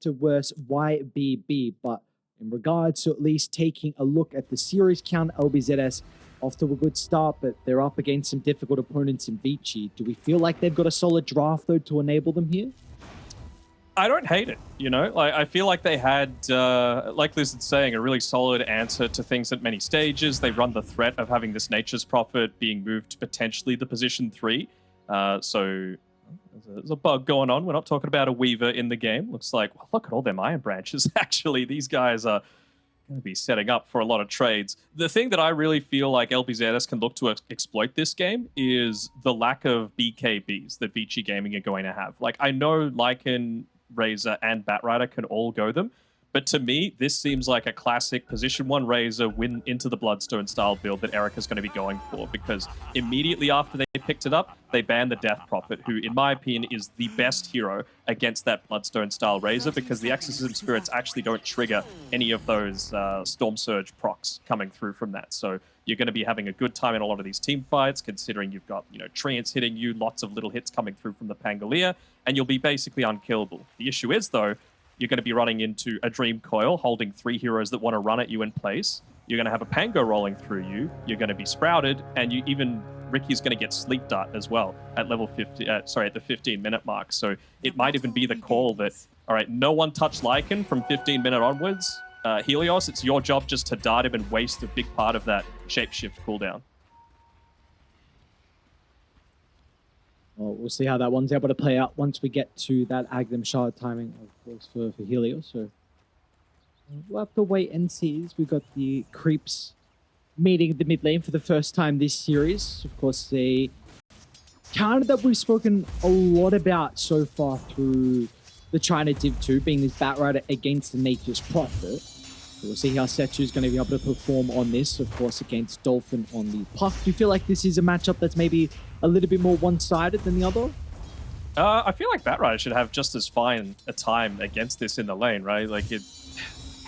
to verse YBB, but in regards to at least taking a look at the series count, LBZS off to a good start, but they're up against some difficult opponents in Vici. Do we feel like they've got a solid draft, though, to enable them here? I don't hate it, you know? Like, I feel like they had, like Liz is saying, a really solid answer to things at many stages. They run the threat of having this Nature's Prophet being moved to potentially the position 3. So there's a bug going on. We're not talking about a Weaver in the game. Looks like, well, look at all them Iron Branches. Actually, these guys are going to be setting up for a lot of trades. The thing that I really feel like LBZS can look to exploit this game is the lack of BKBs that Vici Gaming are going to have. Like, I know Lycan, Razor, and Batrider can all go them, but to me, this seems like a classic position 1 Razor win into the Bloodstone style build that Erica's going to be going for, because immediately after they picked it up, they banned the Death Prophet, who, in my opinion, is the best hero against that Bloodstone style Razor, because the Exorcism Spirits actually don't trigger any of those Storm Surge procs coming through from that. So you're going to be having a good time in a lot of these team fights, considering you've got, you know, Treants hitting you, lots of little hits coming through from the Pangolier, and you'll be basically unkillable. The issue is, though, you're going to be running into a Dream Coil, holding 3 heroes that want to run at you in place. You're going to have a Pango rolling through you. You're going to be sprouted, and Ricky's going to get Sleep Dart as well at level 50. At the 15-minute mark. So it might even be the call that, all right, no one touch Lycan from 15-minute onwards. Helios, it's your job just to dart him and waste a big part of that shapeshift cooldown. Well, we'll see how that one's able to play out once we get to that Aghanim Shard timing, of course, for Helios. So we'll have to wait and see. We've got the creeps meeting the mid lane for the first time this series. Of course, a counter that we've spoken a lot about so far through the China Div 2, being this Batrider against the Nature's Prophet. So we'll see how Setsu is going to be able to perform on this, of course, against Dolphin on the Puck. Do you feel like this is a matchup that's maybe a little bit more one-sided than the other? I feel like Batrider should have just as fine a time against this in the lane, right? Like,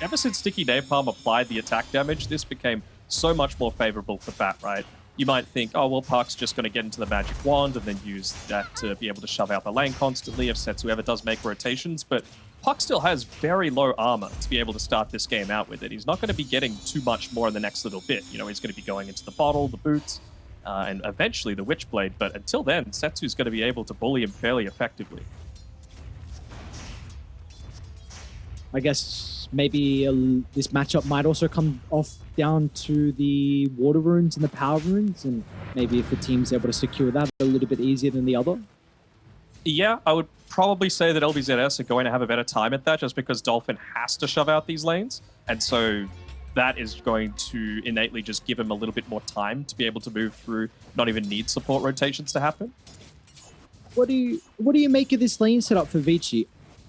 ever since Sticky Napalm applied the attack damage, this became so much more favorable for Bat, right? You might think, oh, well, Puck's just going to get into the magic wand and then use that to be able to shove out the lane constantly if Setsu ever does make rotations, but Puck still has very low armor to be able to start this game out with it. He's not going to be getting too much more in the next little bit. You know, he's going to be going into the bottle, the boots, and eventually the Witchblade, but until then, Setsu's going to be able to bully him fairly effectively. I guess maybe this matchup might also come off down to the water runes and the power runes, and maybe if the team's able to secure that a little bit easier than the other. Yeah, I would probably say that LBZS are going to have a better time at that, just because Dolphin has to shove out these lanes, and so that is going to innately just give him a little bit more time to be able to move through, not even need support rotations to happen. What do you make of this lane setup for Vici?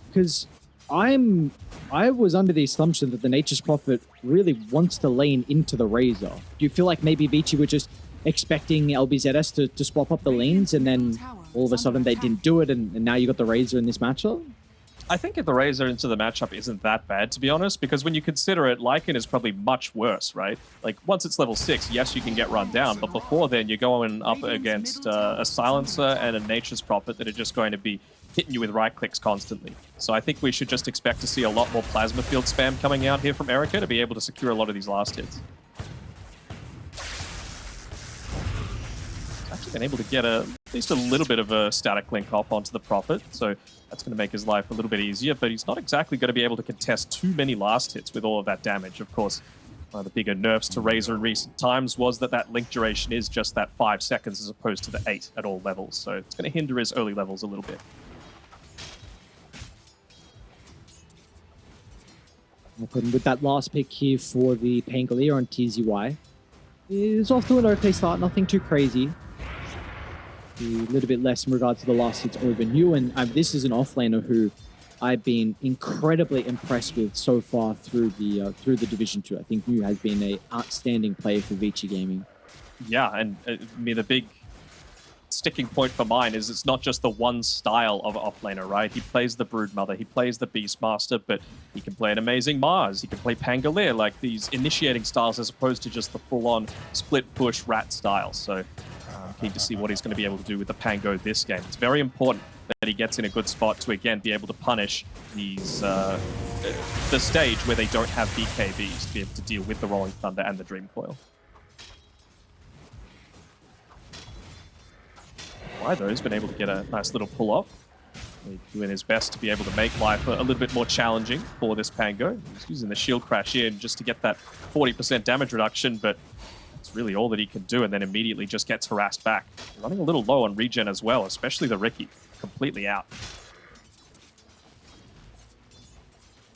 Because I was under the assumption that the Nature's Prophet really wants to lane into the Razor. Do you feel like maybe Vici were just expecting LBZS to swap up the lanes, and then all of a sudden they didn't do it, and now you got the Razor in this matchup? I think if the Razor into the matchup isn't that bad, to be honest, because when you consider it, Lycan is probably much worse, right? Like, once it's level 6, yes, you can get run down, but before then, you're going up against a Silencer and a Nature's Prophet that are just going to be hitting you with right-clicks constantly. So I think we should just expect to see a lot more Plasma Field spam coming out here from Erica to be able to secure a lot of these last hits. Actually been able to get at least a little bit of a static link off onto the Prophet, so that's going to make his life a little bit easier, but he's not exactly going to be able to contest too many last hits with all of that damage. Of course, one of the bigger nerfs to Razor in recent times was that link duration is just that 5 seconds as opposed to the 8 at all levels, so it's going to hinder his early levels a little bit. With that last pick here for the Pangolier on TZY, is off to an okay start, nothing too crazy. A little bit less in regards to the last hits over New, and this is an offlaner who I've been incredibly impressed with so far through the Division 2. I think New has been an outstanding player for Vici Gaming. Yeah, and I mean, the big sticking point for mine is it's not just the one style of offlaner, right? He plays the Broodmother, he plays the Beastmaster, but he can play an amazing Mars, he can play Pangolier, like these initiating styles as opposed to just the full-on split push rat style. So keen to see what he's going to be able to do with the Pango this game. It's very important that he gets in a good spot to, again, be able to punish these the stage where they don't have BKBs to be able to deal with the Rolling Thunder and the Dream Coil. Though, been able to get a nice little pull-off. He's doing his best to be able to make life a little bit more challenging for this Pango. He's using the shield crash in just to get that 40% damage reduction, but that's really all that he can do, and then immediately just gets harassed back. Running a little low on regen as well, especially the Ricky. Completely out.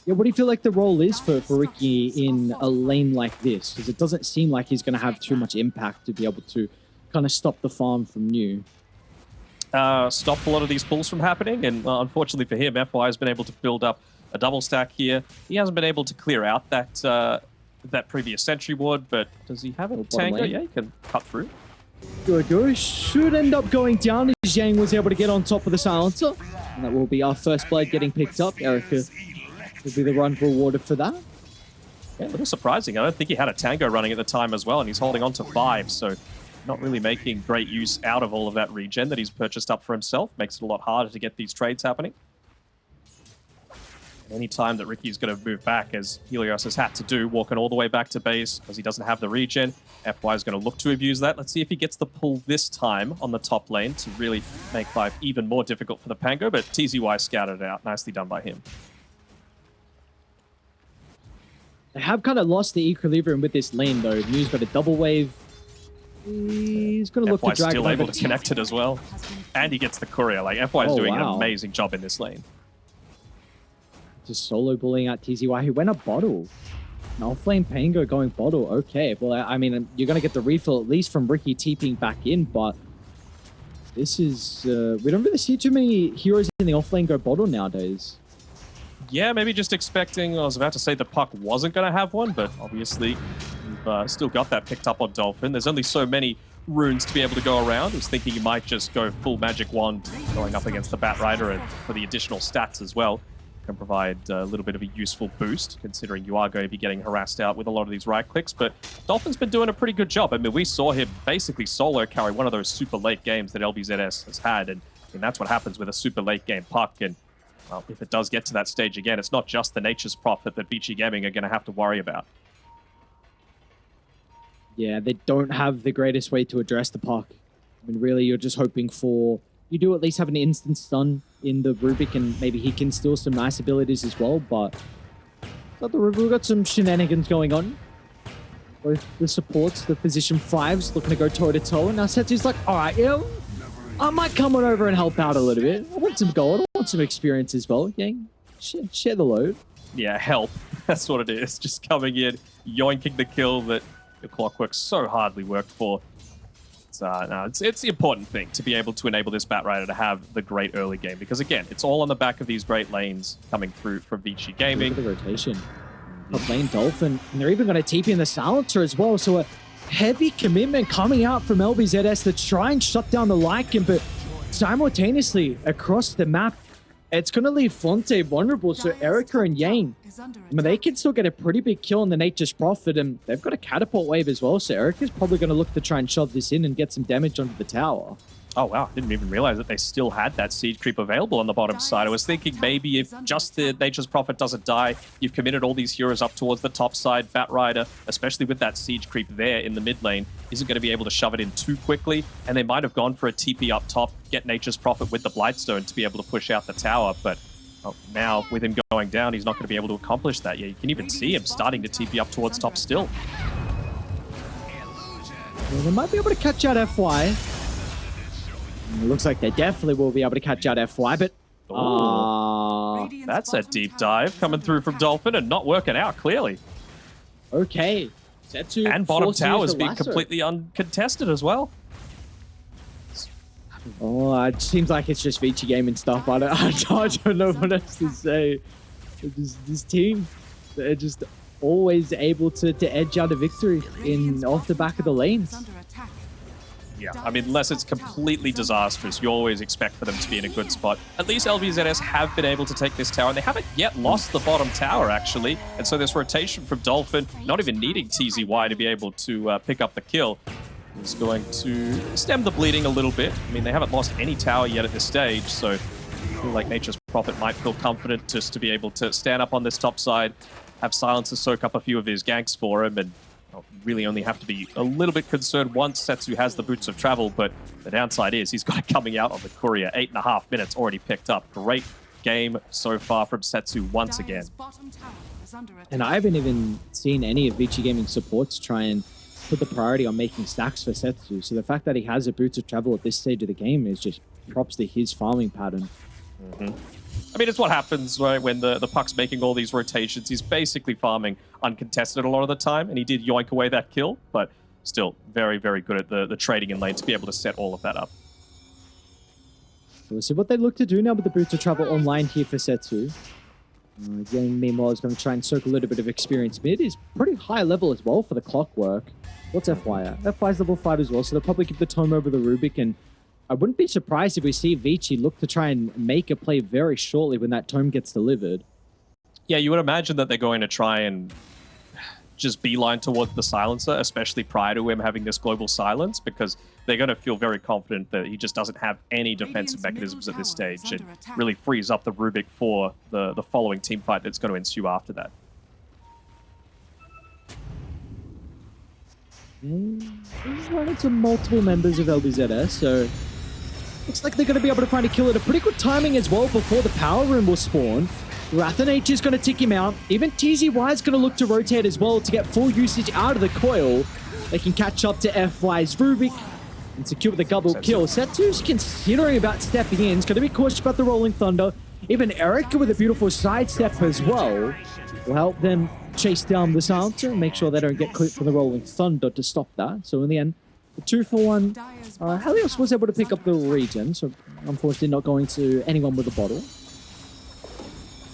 Yeah, what do you feel like the role is for Ricky in a lane like this? Because it doesn't seem like he's going to have too much impact to be able to kind of stop the farm from new. Stop a lot of these pulls from happening, and unfortunately for him, FY has been able to build up a double stack here. He hasn't been able to clear out that previous sentry ward, but does he have a tango? Yeah, he can cut through. Good. Should end up going down as Yang was able to get on top of the silencer. And that will be our first blade getting picked up. Erica will be the run rewarded for that. Yeah, a little surprising. I don't think he had a tango running at the time as well, and he's holding on to 5, so not really making great use out of all of that regen that he's purchased up for himself. Makes it a lot harder to get these trades happening. Any time that Ricky's going to move back, as Helios has had to do, walking all the way back to base because he doesn't have the regen, FY is going to look to abuse that. Let's see if he gets the pull this time on the top lane to really make life even more difficult for the Pango, but TZY scouted it out. Nicely done by him. They have kind of lost the equilibrium with this lane, though. Mew's got a double wave. He's going to look to drag still able to connect it as well. And he gets the courier. Like, FY is doing an amazing job in this lane. Just solo bullying out TZY, who went a bottle. Now Flame Pango going bottle. Okay, well, I mean, you're going to get the refill at least from Ricky TPing back in, but this is... we don't really see too many heroes in the offlane go bottle nowadays. Yeah, maybe just expecting... I was about to say the Puck wasn't going to have one, but obviously we've still got that picked up on Dolphin. There's only so many runes to be able to go around. I was thinking he might just go full Magic Wand going up against the Bat Rider and for the additional stats as well. Can provide a little bit of a useful boost, considering you are going to be getting harassed out with a lot of these right clicks. But Dolphin's been doing a pretty good job. I mean, we saw him basically solo carry one of those super late games that LBZS has had, and that's what happens with a super late game Puck. And well, if it does get to that stage again, it's not just the Nature's Prophet that Vici Gaming are going to have to worry about. Yeah, they don't have the greatest way to address the Puck. I mean, really, you're just hoping for... You do at least have an instant stun in the Rubik, and maybe he can steal some nice abilities as well, but got the Rubik, we've got some shenanigans going on. Both the supports, the position 5s, looking to go toe-to-toe, and now Setsu's like, alright, you know, I might come on over and help out a little bit. I want some gold, I want some experience as well. Yeah, share the load. Yeah, help. That's what it is. Just coming in, yoinking the kill that your Clockwork so hardly worked for. No, it's the important thing to be able to enable this Bat Rider to have the great early game, because again, it's all on the back of these great lanes coming through from Vici Gaming. Look at the rotation. Top lane Dolphin, and they're even going to TP in the silencer as well, so a heavy commitment coming out from LBZS to try and shut down the Lycan, but simultaneously across the map, it's going to leave Fonte vulnerable, so Erica and Yang, I mean, they can still get a pretty big kill on the Nature's Prophet, and they've got a catapult wave as well, so Erica's probably going to look to try and shove this in and get some damage onto the tower. Oh, wow. Didn't even realize that they still had that siege creep available on the bottom side. I was thinking maybe if just the Nature's Prophet doesn't die, you've committed all these heroes up towards the top side. Bat Rider, especially with that siege creep there in the mid lane, isn't going to be able to shove it in too quickly, and they might have gone for a TP up top, get Nature's Prophet with the Blightstone to be able to push out the tower, but now with him going down, he's not going to be able to accomplish that. Yeah, you can even see him starting to TP up towards top still. Well, they might be able to catch out FY. It looks like they definitely will be able to catch out FY, but... that's a deep dive coming through from Dolphin and not working out, clearly. Okay. Setsu and bottom towers being completely uncontested as well. Oh, it seems like it's just Vici Gaming stuff. I don't know what else to say. This team, they're just always able to edge out a victory off the back of the lanes. Yeah, I mean, unless it's completely disastrous, you always expect for them to be in a good spot. At least LBZS have been able to take this tower, and they haven't yet lost the bottom tower, actually. And so this rotation from Dolphin, not even needing TZY to be able to pick up the kill. is going to stem the bleeding a little bit. I mean, they haven't lost any tower yet at this stage, so I feel like Nature's Prophet might feel confident just to be able to stand up on this top side, have Silencer soak up a few of his ganks for him, and really only have to be a little bit concerned once Setsu has the boots of travel, but the downside is he's got it coming out on the courier. 8.5 minutes already picked up. Great game so far from Setsu once again. And I haven't even seen any of Vici Gaming supports try and put the priority on making stacks for Setsu. So the fact that he has a boots of travel at this stage of the game is just props to his farming pattern. I mean, it's what happens, right, when the puck's making all these rotations. He's basically farming uncontested a lot of the time, and he did yoink away that kill, but still very, very good at the trading in lane to be able to set all of that up. So we'll see what they look to do now with the boots of travel online here for Setsu. Again, meanwhile, is going to try and soak a little bit of experience mid. He's pretty high level as well for the clockwork. What's FY at? FY's level 5 as well, so they'll probably keep the tome over the Rubik, and I wouldn't be surprised if we see Vici look to try and make a play very shortly when that tome gets delivered. Yeah, you would imagine that they're going to try and just beeline towards the Silencer, especially prior to him having this global silence, because they're going to feel very confident that he just doesn't have any defensive mechanisms at this stage and really frees up the Rubik for the following team fight that's going to ensue after that. He's running to multiple members of LBZS, so looks like they're going to be able to find a kill at a pretty good timing as well before the power room will spawn. RathanH is going to tick him out. Even TZY is going to look to rotate as well to get full usage out of the coil. They can catch up to FY's Rubik and secure the double kill. Setsu's considering about stepping in. He's going to be cautious about the Rolling Thunder. Even Erica with a beautiful sidestep as well will help them chase down the Silencer and make sure they don't get clipped from the Rolling Thunder to stop that. So in the end, the 2-for-1, Helios was able to pick up the regen, so unfortunately not going to anyone with a bottle.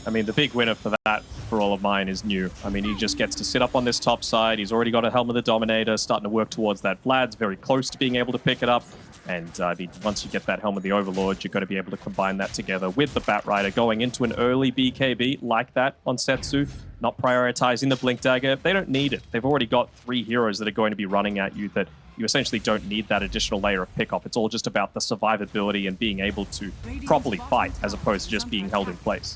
I mean, the big winner for that, for all of mine, is New. I mean, he just gets to sit up on this top side. He's already got a Helm of the Dominator, starting to work towards that Vlad's very close to being able to pick it up. And I mean, once you get that Helm of the Overlord, you're going to be able to combine that together with the Bat Rider going into an early BKB like that on Setsu, not prioritizing the Blink Dagger. They don't need it. They've already got 3 heroes that are going to be running at you that you essentially don't need that additional layer of pickoff. It's all just about the survivability and being able to properly fight as opposed to just being held in place.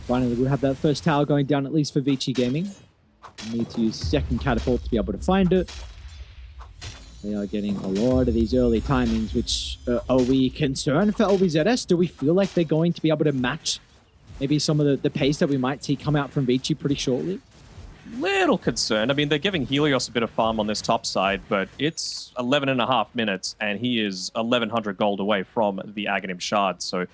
Finally, we'll have that first tower going down, at least for Vici Gaming. We need to use second catapult to be able to find it. They are getting a lot of these early timings, which are we concerned for LBZS? Do we feel like they're going to be able to match maybe some of the pace that we might see come out from Vici pretty shortly? Little concerned. I mean, they're giving Helios a bit of farm on this top side, but it's 11.5 minutes, and he is 1,100 gold away from the Aghanim Shard, so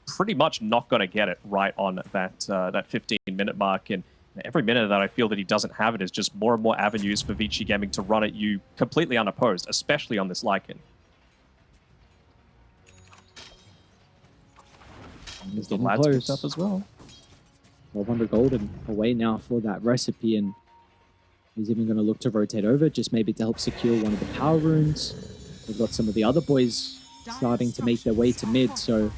pretty much not going to get it right on that 15-minute mark. And every minute that I feel that he doesn't have it is just more and more avenues for Vici Gaming to run at you completely unopposed, especially on this Lycan. He's the getting Vlad's close. picked up as well. 1,200 gold and away now for that recipe, and he's even going to look to rotate over, just maybe to help secure one of the power runes. We've got some of the other boys starting to make their way to mid, so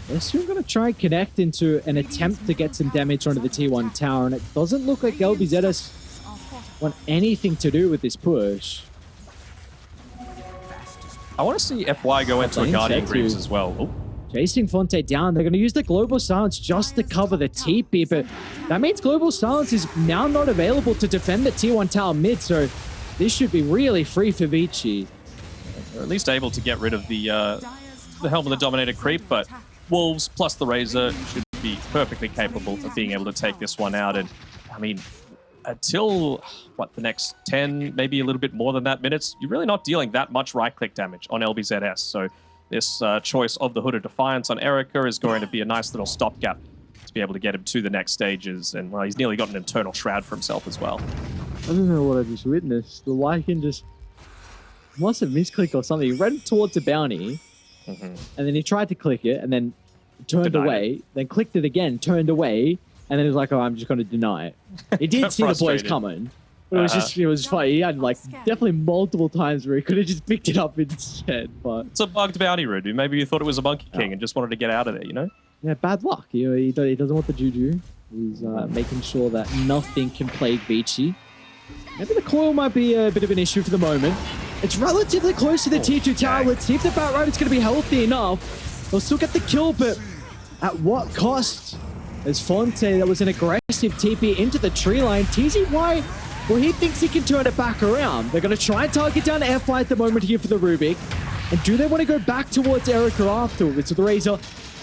they're soon going to try and connect into an attempt to get some damage onto the T1 tower, and it doesn't look like LBZS want anything to do with this push. I want to see FY go into a Guardian Greaves as well. Oh. Chasing Fonte down. They're going to use the Global Silence just to cover the TP, but that means Global Silence is now not available to defend the T1 tower mid, so this should be really free for Vici. They're at least able to get rid of the Helm of the Dominator creep, but Wolves plus the Razor should be perfectly capable of being able to take this one out. And I mean, until what, the next 10, maybe a little bit more than that minutes, you're really not dealing that much right-click damage on LBZS. So this choice of the Hood of Defiance on Erica is going to be a nice little stopgap to be able to get him to the next stages. And well, he's nearly got an Eternal Shroud for himself as well. I don't know what I just witnessed. The Lycan just must have misclicked or something. He ran towards a bounty, and then he tried to click it, and then turned away, then clicked it again, turned away, and then he was like, oh, I'm just going to deny it. He did see the boys coming. But it was just, it was funny. He had like definitely multiple times where he could have just picked it up instead, but... It's a bugged bounty, Rudu. Maybe you thought it was a Monkey King and just wanted to get out of there, you know? Yeah, bad luck. You know, he doesn't want the juju. He's making sure that nothing can plague Vici. Maybe the coil might be a bit of an issue for the moment. It's relatively close to the T2 tower. Let's see if the Batrider's going to be healthy enough. They'll still get the kill, but at what cost? As Fonte, that was an aggressive TP into the tree line. TZY, well, he thinks he can turn it back around. They're going to try and target down FY at the moment here for the Rubik. And do they want to go back towards Erica afterwards? So the Razor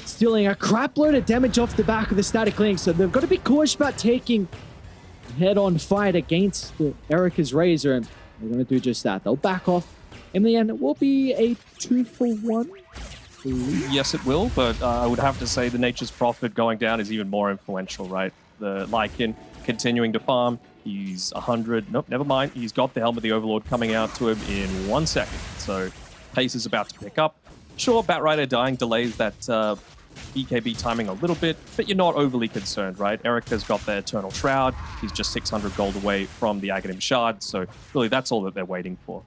stealing a crap load of damage off the back of the static link. So they've got to be cautious about taking head-on fight against the Erica's Razor. And they're going to do just that. They'll back off. In the end, it will be a 2-for-1. Yes, it will, but I would have to say the Nature's Prophet going down is even more influential, right? The Lycan continuing to farm. He's 100. Nope, never mind. He's got the Helmet of the Overlord coming out to him in 1 second. So pace is about to pick up. Sure, Batrider dying delays that BKB timing a little bit, but you're not overly concerned, right? Erica's got the Eternal Shroud. He's just 600 gold away from the Aghanim Shard. So really, that's all that they're waiting for.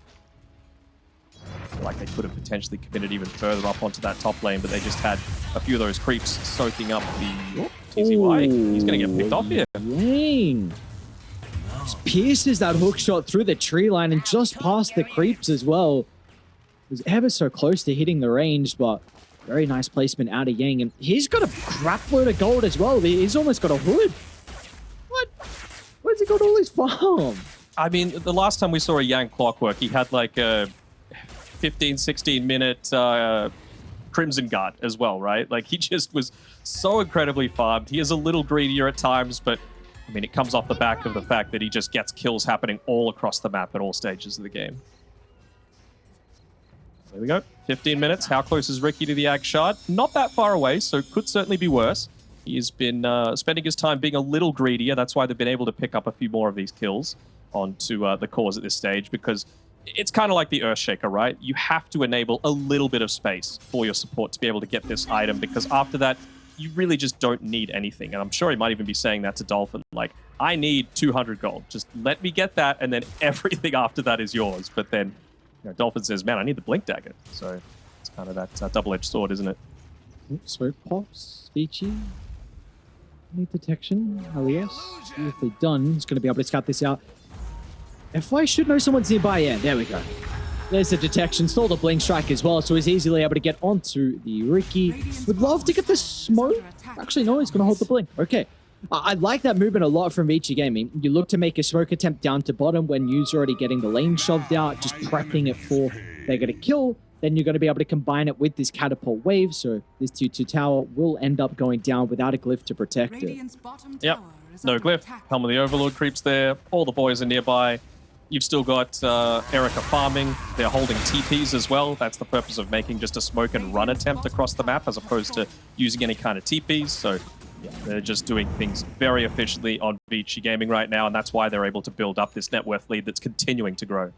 Like they could have potentially committed even further up onto that top lane, but they just had a few of those creeps soaking up the TZY. He's going to get picked off here. Dang. Just pierces that hook shot through the tree line and just past the creeps as well. It was ever so close to hitting the range, but very nice placement out of Yang. And he's got a crap load of gold as well. He's almost got a hood. What? Where's he got all his farm? I mean, the last time we saw a Yang Clockwork, he had like a 15, 16 minute Crimson Guard as well, right? Like he just was so incredibly farmed. He is a little greedier at times, but I mean, it comes off the back of the fact that he just gets kills happening all across the map at all stages of the game. There we go. 15 minutes. How close is Ricky to the Ag Shard? Not that far away, so could certainly be worse. He's been spending his time being a little greedier. That's why they've been able to pick up a few more of these kills onto the cores at this stage, because it's kind of like the Earthshaker, right? You have to enable a little bit of space for your support to be able to get this item, because after that, you really just don't need anything. And I'm sure he might even be saying that to Dolphin, like, I need 200 gold. Just let me get that, and then everything after that is yours. But then, you know, Dolphin says, man, I need the Blink Dagger. So it's kind of that double-edged sword, isn't it? Smoke pops, Vici. Need detection, Alias. Beautifully done. He's going to be able to scout this out. FY should know someone's nearby. Yeah, there we go. There's the detection. Stole the blink strike as well, so he's easily able to get onto the Ricky. Would love to get the smoke. Actually, no, he's going to hold the blink. Okay. I like that movement a lot from Vici Gaming. You look to make a smoke attempt down to bottom when you're already getting the lane shoved out, just prepping it for they're going to kill. Then you're going to be able to combine it with this catapult wave, so this 2-2 tower will end up going down without a glyph to protect it. Yep. No glyph. Helm of the Overlord creeps there. All the boys are nearby. You've still got Erica farming. They're holding TPs as well. That's the purpose of making just a smoke and run attempt across the map as opposed to using any kind of TPs. So yeah, they're just doing things very efficiently on Vici Gaming right now, and that's why they're able to build up this net worth lead that's continuing to grow.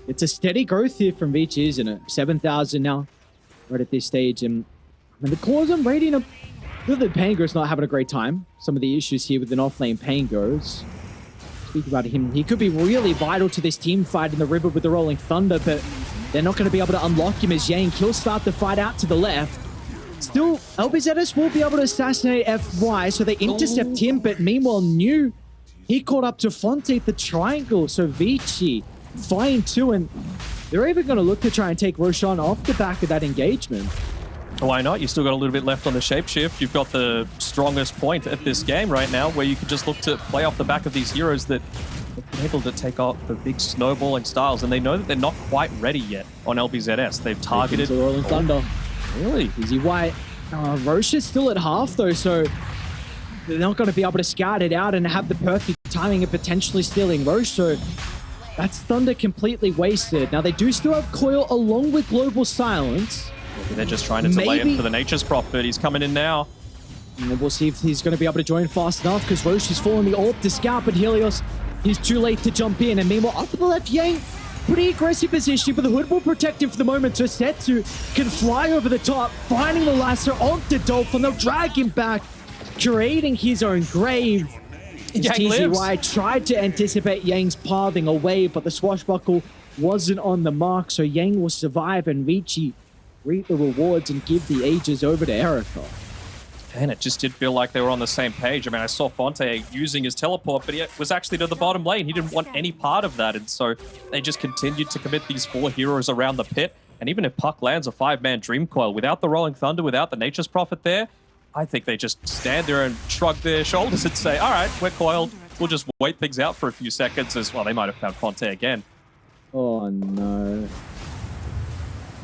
It's a steady growth here from Vici, isn't it? 7,000 now, right at this stage. And the cores on Radiant, the Pango's not having a great time. Some of the issues here with an off-lane Pango's. Speak about him. He could be really vital to this team fight in the river with the Rolling Thunder, but they're not going to be able to unlock him as Yang he'll start the fight out to the left. Still, LBZS will be able to assassinate FY, so they intercept him, but meanwhile, New, he caught up to Fonte at the triangle, so Vici flying too, and they're even going to look to try and take Roshan off the back of that engagement. Why not? You still got a little bit left on the shapeshift. You've got the strongest point at this game right now, where you can just look to play off the back of these heroes that have been able to take off the big snowballing styles, and they know that they're not quite ready yet on LBZS. They've targeted the Rolling Thunder. Really? Easy White. Roche is still at half though, so they're not going to be able to scout it out and have the perfect timing of potentially stealing Roche. So that's Thunder completely wasted. Now they do still have Coil along with Global Silence. Maybe they're just trying to delay it for the Nature's Prophet. He's coming in now. And we'll see if he's going to be able to join fast enough, because Roche is falling the orb to scout, but Helios, he's too late to jump in. And meanwhile, up to the left, Yang, pretty aggressive position, but the hood will protect him for the moment. So Setsu can fly over the top, finding the lasso onto Dolphin. They'll drag him back, creating his own grave. TZY tried to anticipate Yang's pathing away, but the swashbuckle wasn't on the mark, so Yang will survive and Vici reap the rewards and give the Aegis over to Erica. And it just did feel like they were on the same page. I mean, I saw Fonte using his teleport, but he was actually to the bottom lane. He didn't want any part of that. And so they just continued to commit these 4 heroes around the pit. And even if Puck lands a 5-man Dream Coil, without the Rolling Thunder, without the Nature's Prophet there, I think they just stand there and shrug their shoulders and say, all right, we're coiled. We'll just wait things out for a few seconds as well. They might have found Fonte again. Oh, no.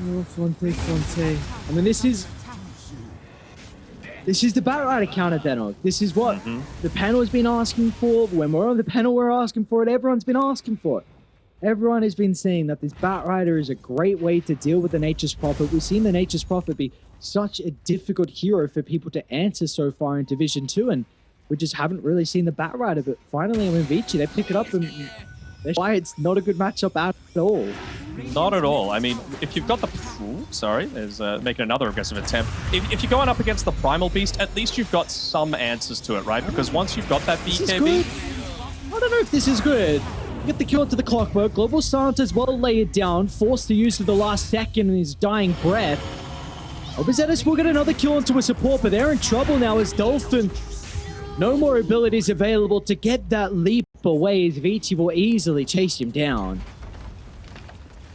Oh, Fonte. I mean, this is the Batrider counter, Denok. This is what the panel has been asking for. When we're on the panel, we're asking for it. Everyone's been asking for it. Everyone has been saying that this Batrider is a great way to deal with the Nature's Prophet. We've seen the Nature's Prophet be such a difficult hero for people to answer so far in Division 2, and we just haven't really seen the Batrider. But finally, I mean, Vici, they pick it up, and that's why it's not a good matchup at all. Not at all. I mean, if you've got the... Ooh, sorry, there's making another aggressive attempt. If you're going up against the Primal Beast, at least you've got some answers to it, right? Because once you've got that BKB... I don't know if this is good. Get the kill to the Clockwork. Global Silence as well lay it down. Forced to use to the last second in his dying breath. LBZS will get another kill onto a support, but they're in trouble now as Dolphin... No more abilities available to get that leap away as Vici will easily chase him down.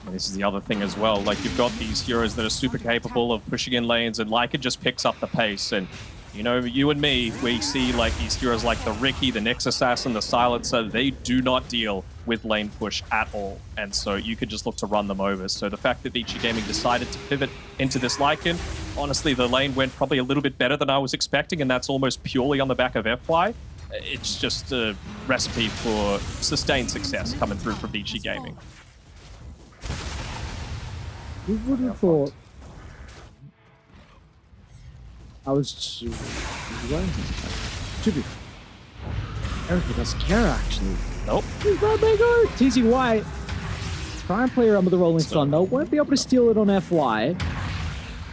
And this is the other thing as well. Like, you've got these heroes that are super capable of pushing in lanes, and Leica just picks up the pace. And, you know, you and me, we see, like, these heroes like the Riki, the Nyx Assassin, the Silencer, they do not deal with lane push at all. And so you could just look to run them over. So the fact that Vici Gaming decided to pivot into this Lycan, honestly, the lane went probably a little bit better than I was expecting, and that's almost purely on the back of FY. It's just a recipe for sustained success coming through from Vici Gaming. Who would have thought? I was... Erica doesn't care, actually. Nope. There they go. TZ White. Try and play around with the Rolling Thunder. Won't be able to steal it on FY.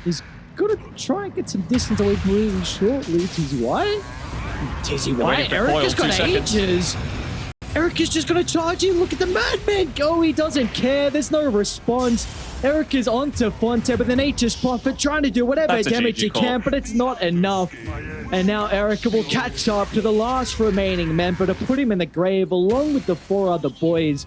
He's going to try and get some distance away from really shortly. TZ White. TZ White. Erica's got ages. Erica's just going to charge him. Look at the madman go. He doesn't care. There's no response. Erica's onto Fonte, but the Nature's Prophet trying to do whatever damage he can, but it's not enough. And now Erica will catch up to the last remaining member to put him in the grave along with the 4 other boys.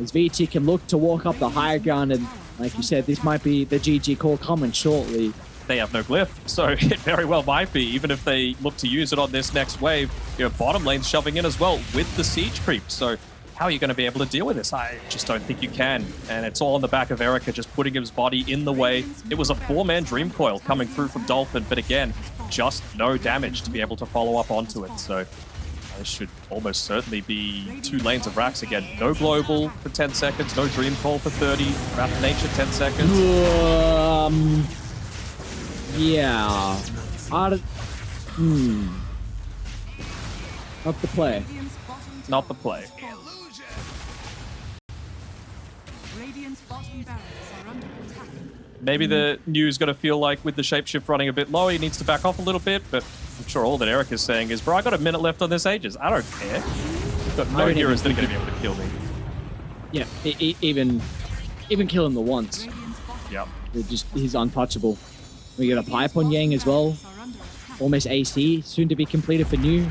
As Vici can look to walk up the higher ground, and like you said, this might be the GG call coming shortly. They have no glyph, so it very well might be, even if they look to use it on this next wave. You know, bottom lane's shoving in as well with the siege creep, so how are you going to be able to deal with this? I just don't think you can. And it's all on the back of Erica, just putting his body in the way. It was a 4-man Dream Coil coming through from Dolphin, but again, just no damage to be able to follow up onto it. So this should almost certainly be 2 lanes of racks again. No global for 10 seconds, no Dream Coil for 30, Wrath of Nature 10 seconds. Yeah. Not the play. Not the play. Maybe the New's going to feel like with the shapeshift running a bit low, he needs to back off a little bit, but I'm sure all that Eric is saying is, bro, I got a minute left on this Aegis. I don't care. I've got no heroes that are going to be able to kill me. Yeah, even kill him the once. Yep. He's untouchable. We get a pipe on Yang as well. Almost AC, soon to be completed for New.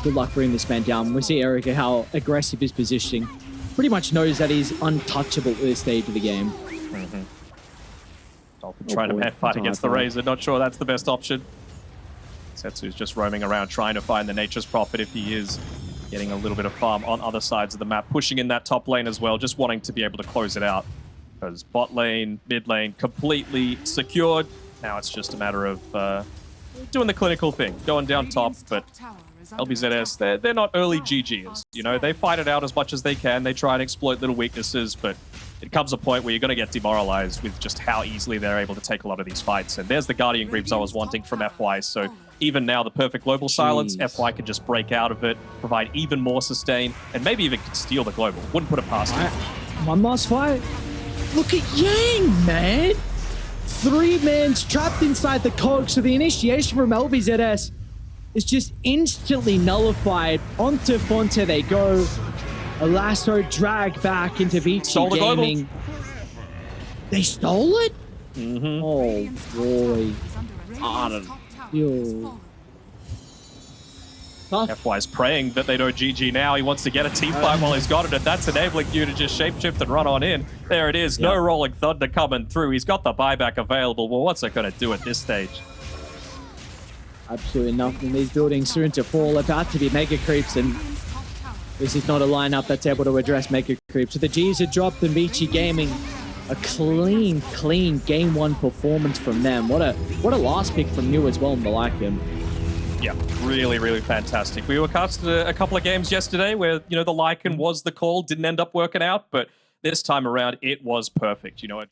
Good luck bringing this man down. We see Erica how aggressive his positioning. Pretty much knows that he's untouchable at this stage of the game. Dolphin trying to fight against the Razor. Not sure that's the best option. Setsu's just roaming around trying to find the Nature's Prophet if he is getting a little bit of farm on other sides of the map. Pushing in that top lane as well, just wanting to be able to close it out. Because bot lane, mid lane, completely secured. Now it's just a matter of doing the clinical thing, going down top, but LBZS, they're not early GGs. You know, they fight it out as much as they can. They try and exploit little weaknesses, but it comes a point where you're going to get demoralized with just how easily they're able to take a lot of these fights. And there's the Guardian Greaves I was wanting from FY. So even now, the perfect global silence, FY can just break out of it, provide even more sustain, and maybe even steal the global. Wouldn't put it past him. One last fight. Look at Yang, man! 3 mans trapped inside the cog, so the initiation from LBZS is just instantly nullified. Onto Fonte they go. A lasso drag back into Vici Gaming. They stole it? Oh boy. Yo. Tough. FY's praying that they don't GG now. He wants to get a team fight while he's got it, and that's enabling you to just shapeshift and run on in. There it is. No Rolling Thunder coming through. He's got the buyback available. Well, what's it going to do at this stage? Absolutely nothing. These buildings soon to fall, about to be mega creeps, and this is not a lineup that's able to address mega creeps. So the G's are dropped, and Vici Gaming, a clean game one performance from them. What a last pick from you as well, Malakian. Yeah, really fantastic. We were casted a couple of games yesterday where, you know, the Lycan was the call, didn't end up working out, but this time around, it was perfect, you know.